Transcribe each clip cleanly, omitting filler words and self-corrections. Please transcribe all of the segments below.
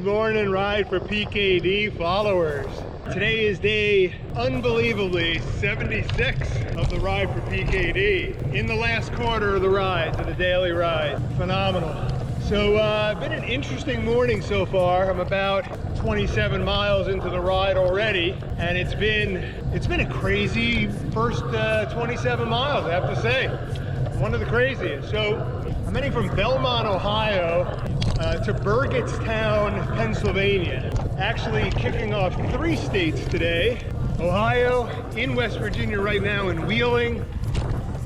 morning, Ride for PKD followers. Today is day unbelievably 76 of the Ride for PKD. In the last quarter of the rides, of the daily ride. Phenomenal. So been an interesting morning so far. I'm about 27 miles into the ride already, and it's been a crazy first 27 miles, I have to say. One of the craziest. So I'm heading from Belmont, Ohio to Burgettstown, Pennsylvania. Actually kicking off 3 states today. Ohio, in West Virginia right now in Wheeling,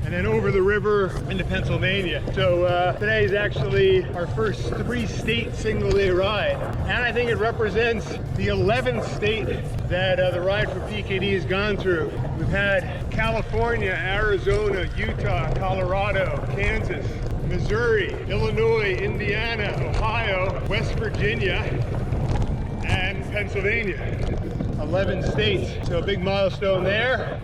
and then over the river into Pennsylvania. So today is actually our first 3-state single-day ride. And I think it represents the 11th state that the Ride for PKD has gone through. We've had California, Arizona, Utah, Colorado, Kansas, Missouri, Illinois, Indiana, Ohio, West Virginia, and Pennsylvania. 11 states, so a big milestone there.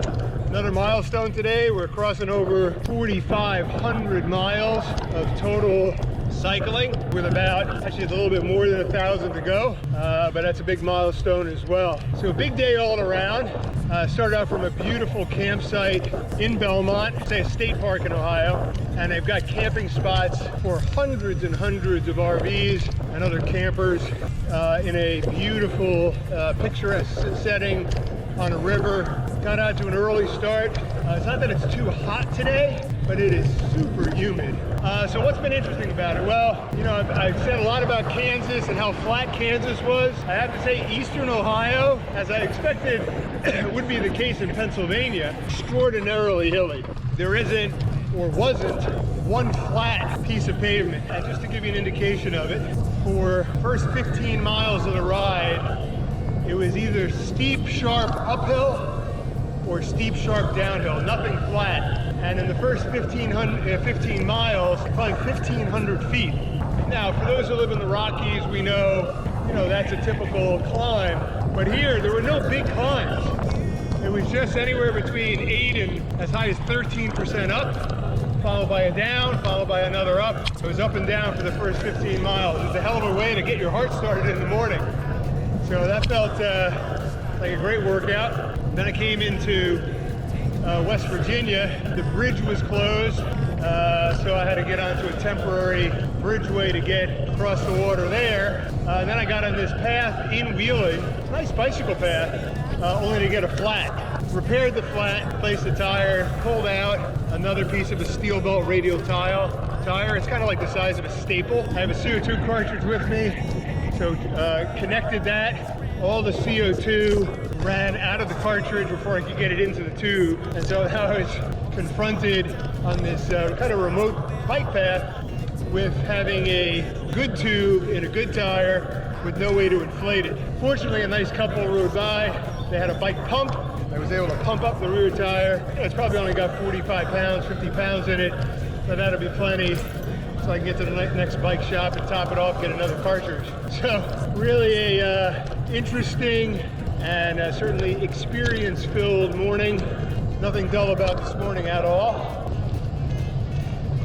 Another milestone today, we're crossing over 4,500 miles of total cycling with about, actually a little bit more than 1,000 to go, but that's a big milestone as well. So a big day all around. Started out from a beautiful campsite in Belmont, say a state park in Ohio, and they've got camping spots for hundreds and hundreds of RVs and other campers in a beautiful picturesque setting on a river. Got out to an early start. It's not that it's too hot today, but it is super humid. So what's been interesting about it? Well, you know, I've said a lot about Kansas and how flat Kansas was. I have to say eastern Ohio, as I expected would be the case in Pennsylvania, extraordinarily hilly. There isn't, or wasn't, one flat piece of pavement. And just to give you an indication of it, for first 15 miles of the ride, it was either steep, sharp uphill or steep, sharp downhill, nothing flat. And in the first 15 miles, climbed 1,500 feet. Now, for those who live in the Rockies, we know, that's a typical climb. But here, there were no big climbs. It was just anywhere between 8 and as high as 13% up, followed by a down, followed by another up. It was up and down for the first 15 miles. It was a hell of a way to get your heart started in the morning. So that felt like a great workout. Then I came into West Virginia. The bridge was closed, so I had to get onto a temporary bridgeway to get across the water there. Then I got on this path in Wheeling, nice bicycle path, only to get a flat. Repaired the flat, placed the tire, pulled out another piece of a steel belt radial tire. It's kind of like the size of a staple. I have a CO2 cartridge with me, so connected that. All the CO2 ran out of the cartridge before I could get it into the tube. And so now I was confronted on this kind of remote bike path with having a good tube and a good tire with no way to inflate it. Fortunately, a nice couple rode by. They had a bike pump. I was able to pump up the rear tire. It's probably only got 45 pounds, 50 pounds in it, but that'll be plenty. So I can get to the next bike shop and top it off, get another cartridge. So really a interesting and certainly experience-filled morning. Nothing dull about this morning at all.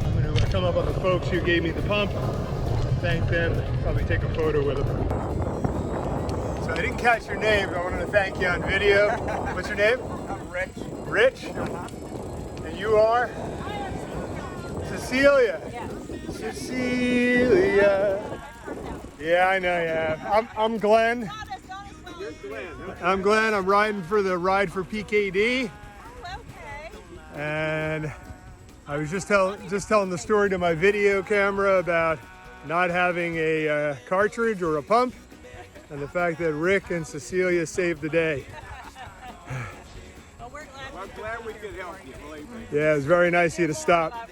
I'm going to come up on the folks who gave me the pump, thank them, probably take a photo with them. So I didn't catch your name, but I wanted to thank you on video. What's your name? I'm Rich. Rich? And you are? Cecilia. Yes. Cecilia. Yeah, I know you have. I'm Glenn. You're Glenn. I'm Glenn. I'm riding for the Ride for PKD. Okay. And I was just telling the story to my video camera about not having a cartridge or a pump, and the fact that Rick and Cecilia saved the day. Well, we're glad we could help you, believe me. Yeah, it was very nice of you to stop.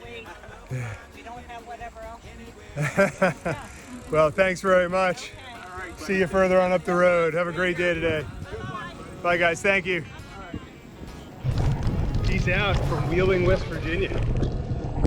We don't have whatever else you need. Well, thanks very much. See you further on up the road. Have a great day today. Bye, guys. Thank you. Peace out from Wheeling, West Virginia.